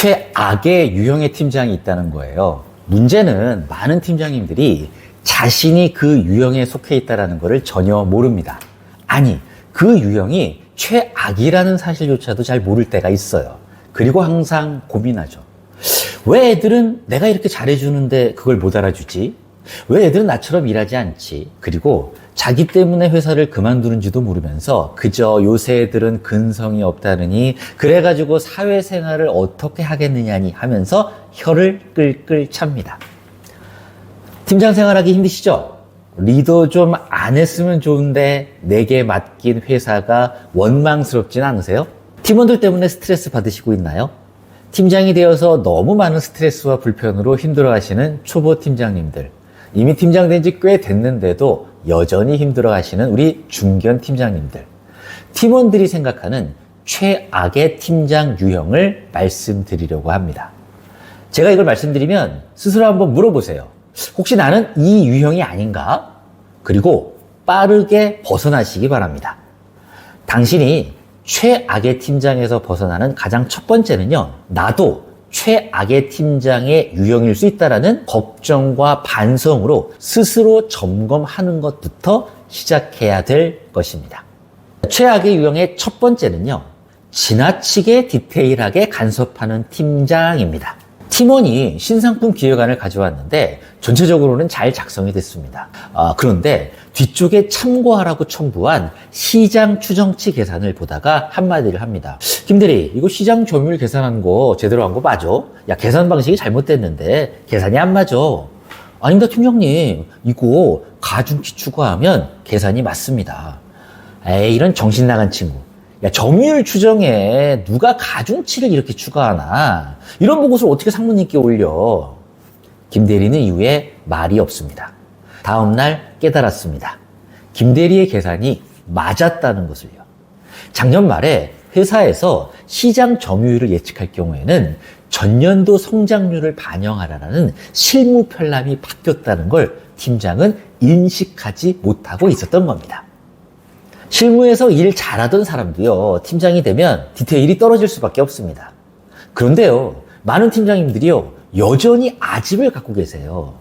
최악의 유형의 팀장이 있다는 거예요. 문제는 많은 팀장님들이 자신이 그 유형에 속해 있다는 것을 전혀 모릅니다. 아니, 그 유형이 최악이라는 사실조차도 잘 모를 때가 있어요. 그리고 항상 고민하죠. 왜 애들은 내가 이렇게 잘해주는데 그걸 못 알아주지? 왜 애들은 나처럼 일하지 않지? 그리고 자기 때문에 회사를 그만두는지도 모르면서 그저 요새 애들은 근성이 없다느니 그래가지고 사회생활을 어떻게 하겠느냐니 하면서 혀를 끌끌 찹니다. 팀장 생활하기 힘드시죠? 리더 좀 안 했으면 좋은데 내게 맡긴 회사가 원망스럽진 않으세요? 팀원들 때문에 스트레스 받으시고 있나요? 팀장이 되어서 너무 많은 스트레스와 불편으로 힘들어하시는 초보 팀장님들, 이미 팀장 된 지 꽤 됐는데도 여전히 힘들어하시는 우리 중견 팀장님들, 팀원들이 생각하는 최악의 팀장 유형을 말씀드리려고 합니다. 제가 이걸 말씀드리면 스스로 한번 물어보세요. 혹시 나는 이 유형이 아닌가? 그리고 빠르게 벗어나시기 바랍니다. 당신이 최악의 팀장에서 벗어나는 가장 첫 번째는요, 나도 최악의 팀장의 유형일 수 있다는 걱정과 반성으로 스스로 점검하는 것부터 시작해야 될 것입니다. 최악의 유형의 첫 번째는요, 지나치게 디테일하게 간섭하는 팀장입니다. 팀원이 신상품 기획안을 가져왔는데 전체적으로는 잘 작성이 됐습니다. 그런데 뒤쪽에 참고하라고 첨부한 시장 추정치 계산을 보다가 한마디를 합니다. 김대리, 이거 시장 점유율 계산한 거 제대로 한 거 맞아? 야, 계산 방식이 잘못됐는데 계산이 안 맞아. 아닙니다, 팀장님. 이거 가중치 추가하면 계산이 맞습니다. 에이, 이런 정신 나간 친구. 야, 점유율 추정에 누가 가중치를 이렇게 추가하나? 이런 보고서를 어떻게 상무님께 올려? 김대리는 이후에 말이 없습니다. 다음날 깨달았습니다. 김대리의 계산이 맞았다는 것을요. 작년 말에 회사에서 시장 점유율을 예측할 경우에는 전년도 성장률을 반영하라는 실무 편람이 바뀌었다는 걸 팀장은 인식하지 못하고 있었던 겁니다. 실무에서 일 잘하던 사람도요, 팀장이 되면 디테일이 떨어질 수밖에 없습니다. 그런데요, 많은 팀장님들이요, 여전히 아집을 갖고 계세요.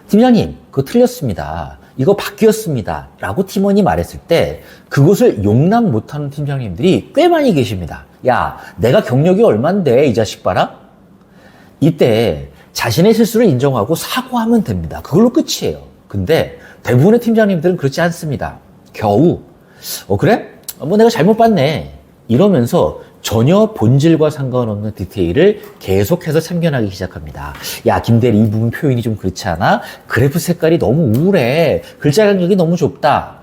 팀장님, 그거 틀렸습니다. 이거 바뀌었습니다. 라고 팀원이 말했을 때 그것을 용납 못하는 팀장님들이 꽤 많이 계십니다. 야, 내가 경력이 얼만데 이 자식 봐라? 이때 자신의 실수를 인정하고 사과하면 됩니다. 그걸로 끝이에요. 근데 대부분의 팀장님들은 그렇지 않습니다. 겨우 그래? 뭐 내가 잘못 봤네. 이러면서 전혀 본질과 상관없는 디테일을 계속해서 참견하기 시작합니다. 야, 김대리, 이 부분 표현이 좀 그렇지 않아? 그래프 색깔이 너무 우울해. 글자 간격이 너무 좁다.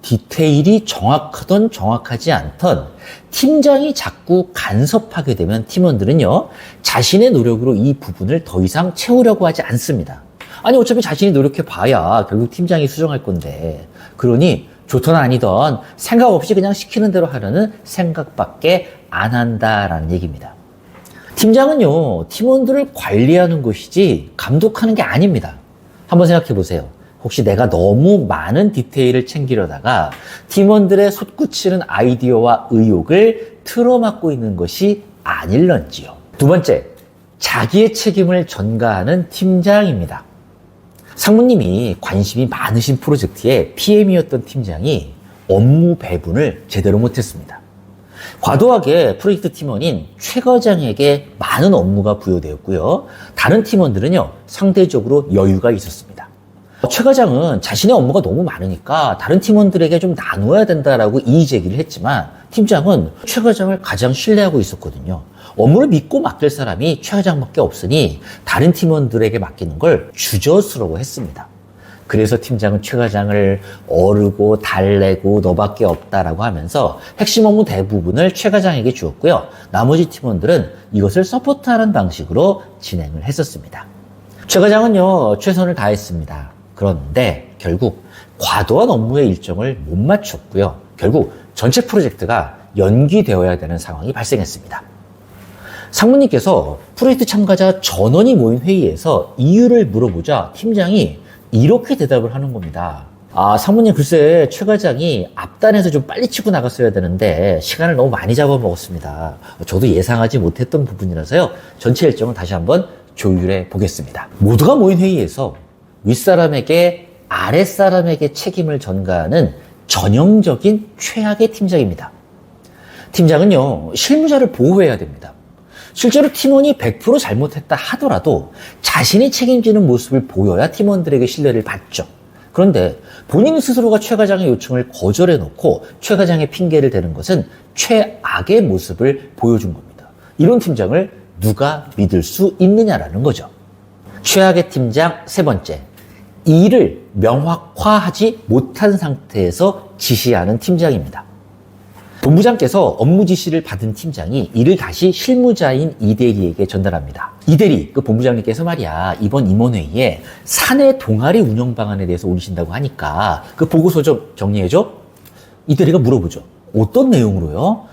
디테일이 정확하던 정확하지 않던 팀장이 자꾸 간섭하게 되면 팀원들은요, 자신의 노력으로 이 부분을 더 이상 채우려고 하지 않습니다. 아니, 어차피 자신이 노력해봐야 결국 팀장이 수정할 건데. 그러니 좋든 아니든 생각 없이 그냥 시키는 대로 하려는 생각밖에 안 한다라는 얘기입니다. 팀장은요, 팀원들을 관리하는 것이지 감독하는 게 아닙니다. 한번 생각해 보세요. 혹시 내가 너무 많은 디테일을 챙기려다가 팀원들의 솟구치는 아이디어와 의욕을 틀어막고 있는 것이 아닐런지요. 두 번째, 자기의 책임을 전가하는 팀장입니다. 상무님이 관심이 많으신 프로젝트의 PM이었던 팀장이 업무 배분을 제대로 못했습니다. 과도하게 프로젝트 팀원인 최 과장에게 많은 업무가 부여되었고요. 다른 팀원들은요, 상대적으로 여유가 있었습니다. 최 과장은 자신의 업무가 너무 많으니까 다른 팀원들에게 좀 나누어야 된다라고 이의 제기를 했지만 팀장은 최 과장을 가장 신뢰하고 있었거든요. 업무를 믿고 맡길 사람이 최 과장밖에 없으니 다른 팀원들에게 맡기는 걸 주저스러워 했습니다. 그래서 팀장은 최 과장을 어르고 달래고 너밖에 없다라고 하면서 핵심 업무 대부분을 최 과장에게 주었고요. 나머지 팀원들은 이것을 서포트하는 방식으로 진행을 했었습니다. 최 과장은요, 최선을 다했습니다. 그런데 결국 과도한 업무의 일정을 못 맞췄고요. 결국 전체 프로젝트가 연기되어야 되는 상황이 발생했습니다. 상무님께서 프로젝트 참가자 전원이 모인 회의에서 이유를 물어보자 팀장이 이렇게 대답을 하는 겁니다. 상무님 글쎄 최 과장이 앞단에서 좀 빨리 치고 나갔어야 되는데 시간을 너무 많이 잡아먹었습니다. 저도 예상하지 못했던 부분이라서요. 전체 일정을 다시 한번 조율해 보겠습니다. 모두가 모인 회의에서 윗사람에게 아랫사람에게 책임을 전가하는 전형적인 최악의 팀장입니다. 팀장은요, 실무자를 보호해야 됩니다. 실제로 팀원이 100% 잘못했다 하더라도 자신이 책임지는 모습을 보여야 팀원들에게 신뢰를 받죠. 그런데 본인 스스로가 최 과장의 요청을 거절해놓고 최 과장의 핑계를 대는 것은 최악의 모습을 보여준 겁니다. 이런 팀장을 누가 믿을 수 있느냐라는 거죠. 최악의 팀장 세 번째, 일을 명확화하지 못한 상태에서 지시하는 팀장입니다. 본부장께서 업무 지시를 받은 팀장이 이를 다시 실무자인 이대리에게 전달합니다. 이대리, 그 본부장님께서 말이야, 이번 임원회의에 사내 동아리 운영 방안에 대해서 올리신다고 하니까 그 보고서 좀 정리해줘? 이대리가 물어보죠. 어떤 내용으로요?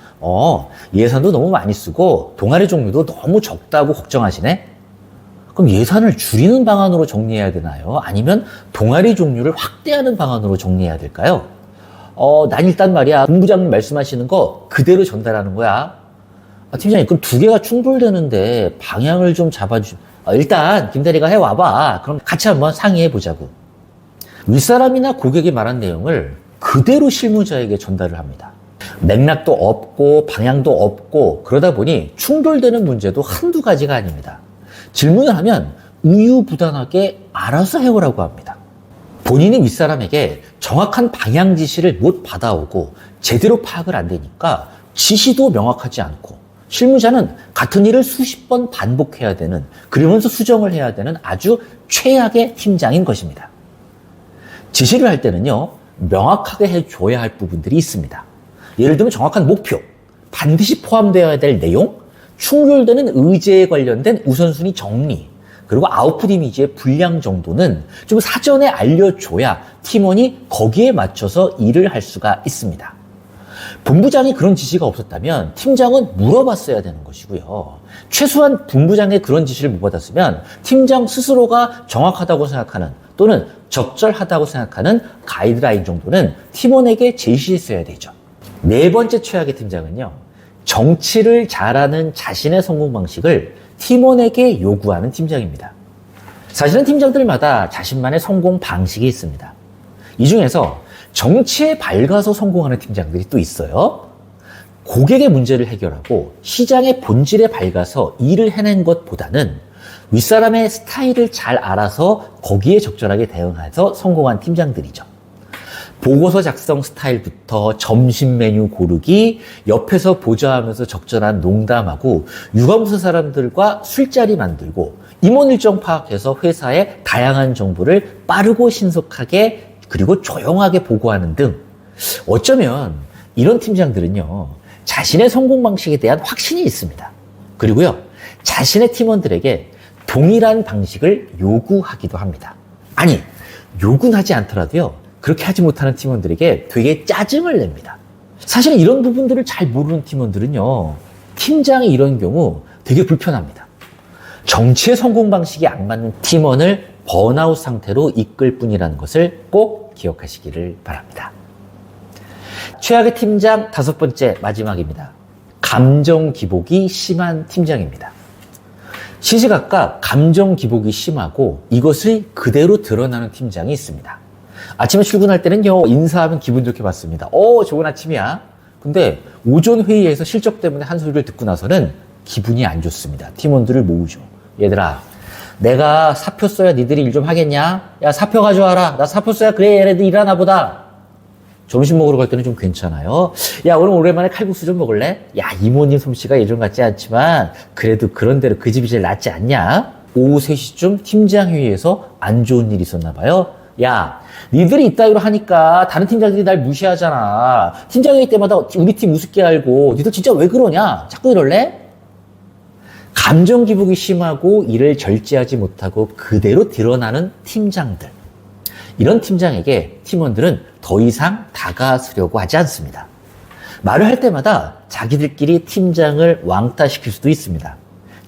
예산도 너무 많이 쓰고 동아리 종류도 너무 적다고 걱정하시네? 그럼 예산을 줄이는 방안으로 정리해야 되나요? 아니면 동아리 종류를 확대하는 방안으로 정리해야 될까요? 난 일단 말이야, 본부장님 말씀하시는 거 그대로 전달하는 거야. 팀장님, 그럼 두 개가 충돌되는데 방향을 좀 잡아주시, 일단 김대리가 해와봐. 그럼 같이 한번 상의해보자고. 윗사람이나 고객이 말한 내용을 그대로 실무자에게 전달을 합니다. 맥락도 없고 방향도 없고 그러다 보니 충돌되는 문제도 한두 가지가 아닙니다. 질문을 하면 우유부단하게 알아서 해오라고 합니다. 본인이 윗사람에게 정확한 방향 지시를 못 받아오고 제대로 파악을 안 되니까 지시도 명확하지 않고 실무자는 같은 일을 수십 번 반복해야 되는, 그러면서 수정을 해야 되는 아주 최악의 팀장인 것입니다. 지시를 할 때는요, 명확하게 해줘야 할 부분들이 있습니다. 예를 들면 정확한 목표, 반드시 포함되어야 될 내용, 충돌되는 의제에 관련된 우선순위 정리, 그리고 아웃풋 이미지의 분량 정도는 좀 사전에 알려줘야 팀원이 거기에 맞춰서 일을 할 수가 있습니다. 본부장이 그런 지시가 없었다면 팀장은 물어봤어야 되는 것이고요. 최소한 본부장의 그런 지시를 못 받았으면 팀장 스스로가 정확하다고 생각하는 또는 적절하다고 생각하는 가이드라인 정도는 팀원에게 제시했어야 되죠. 네 번째 최악의 팀장은요, 정치를 잘하는 자신의 성공 방식을 팀원에게 요구하는 팀장입니다. 사실은 팀장들마다 자신만의 성공 방식이 있습니다. 이 중에서 정치에 밝아서 성공하는 팀장들이 또 있어요. 고객의 문제를 해결하고 시장의 본질에 밝아서 일을 해낸 것보다는 윗사람의 스타일을 잘 알아서 거기에 적절하게 대응해서 성공한 팀장들이죠. 보고서 작성 스타일부터 점심 메뉴 고르기, 옆에서 보좌하면서 적절한 농담하고 유감부서 사람들과 술자리 만들고 임원 일정 파악해서 회사의 다양한 정보를 빠르고 신속하게 그리고 조용하게 보고하는 등, 어쩌면 이런 팀장들은요, 자신의 성공 방식에 대한 확신이 있습니다. 그리고요, 자신의 팀원들에게 동일한 방식을 요구하기도 합니다. 아니, 요구는 하지 않더라도요, 그렇게 하지 못하는 팀원들에게 되게 짜증을 냅니다. 사실은 이런 부분들을 잘 모르는 팀원들은요, 팀장이 이런 경우 되게 불편합니다. 정치의 성공 방식이 안 맞는 팀원을 번아웃 상태로 이끌 뿐이라는 것을 꼭 기억하시기를 바랍니다. 최악의 팀장 다섯 번째, 마지막입니다. 감정 기복이 심한 팀장입니다. 시시각각 감정 기복이 심하고 이것을 그대로 드러나는 팀장이 있습니다. 아침에 출근할 때는요, 인사하면 기분 좋게 받습니다. 좋은 아침이야. 근데 오전 회의에서 실적 때문에 한 소리를 듣고 나서는 기분이 안 좋습니다. 팀원들을 모으죠. 얘들아, 내가 사표 써야 니들이 일 좀 하겠냐? 야, 사표 가져와라. 나 사표 써야 그래 얘네들 일하나 보다. 점심 먹으러 갈 때는 좀 괜찮아요. 야, 오늘 오랜만에 칼국수 좀 먹을래? 야, 이모님 솜씨가 예전 같지 않지만 그래도 그런 대로 그 집이 제일 낫지 않냐? 오후 3시쯤 팀장 회의에서 안 좋은 일이 있었나 봐요. 야, 니들이 이따위로 하니까 다른 팀장들이 날 무시하잖아. 팀장 회의 때마다 우리 팀 우습게 알고 니들 진짜 왜 그러냐? 자꾸 이럴래? 감정 기복이 심하고 일을 절제하지 못하고 그대로 드러나는 팀장들. 이런 팀장에게 팀원들은 더 이상 다가서려고 하지 않습니다. 말을 할 때마다 자기들끼리 팀장을 왕따시킬 수도 있습니다.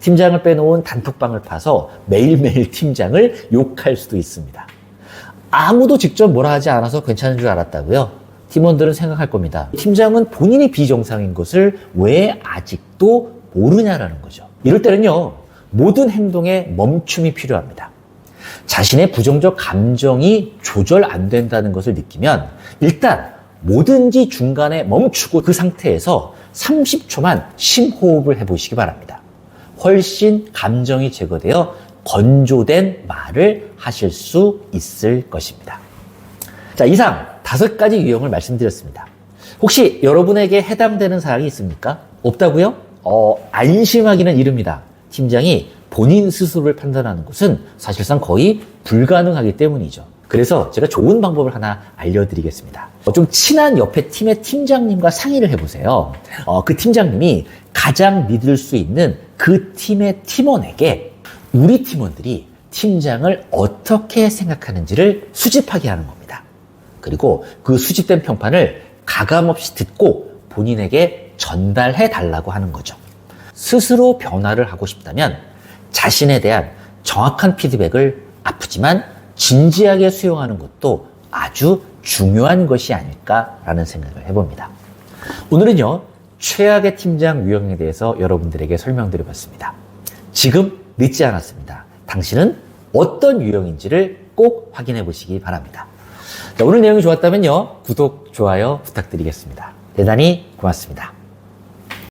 팀장을 빼놓은 단톡방을 파서 매일매일 팀장을 욕할 수도 있습니다. 아무도 직접 뭐라 하지 않아서 괜찮은 줄 알았다고요? 팀원들은 생각할 겁니다. 팀장은 본인이 비정상인 것을 왜 아직도 모르냐라는 거죠. 이럴 때는요, 모든 행동에 멈춤이 필요합니다. 자신의 부정적 감정이 조절 안 된다는 것을 느끼면 일단 뭐든지 중간에 멈추고 그 상태에서 30초만 심호흡을 해보시기 바랍니다. 훨씬 감정이 제거되어 건조된 말을 하실 수 있을 것입니다. 자, 이상 5가지 유형을 말씀드렸습니다. 혹시 여러분에게 해당되는 사항이 있습니까? 없다고요? 안심하기는 이릅니다. 팀장이 본인 스스로를 판단하는 것은 사실상 거의 불가능하기 때문이죠. 그래서 제가 좋은 방법을 하나 알려드리겠습니다. 좀 친한 옆에 팀의 팀장님과 상의를 해보세요. 그 팀장님이 가장 믿을 수 있는 그 팀의 팀원에게 우리 팀원들이 팀장을 어떻게 생각하는지를 수집하게 하는 겁니다. 그리고 그 수집된 평판을 가감없이 듣고 본인에게 전달해 달라고 하는 거죠. 스스로 변화를 하고 싶다면 자신에 대한 정확한 피드백을 아프지만 진지하게 수용하는 것도 아주 중요한 것이 아닐까라는 생각을 해봅니다. 오늘은요, 최악의 팀장 유형에 대해서 여러분들에게 설명드려봤습니다. 지금 늦지 않았습니다. 당신은 어떤 유형인지를 꼭 확인해 보시기 바랍니다. 자, 오늘 내용이 좋았다면요, 구독, 좋아요 부탁드리겠습니다. 대단히 고맙습니다.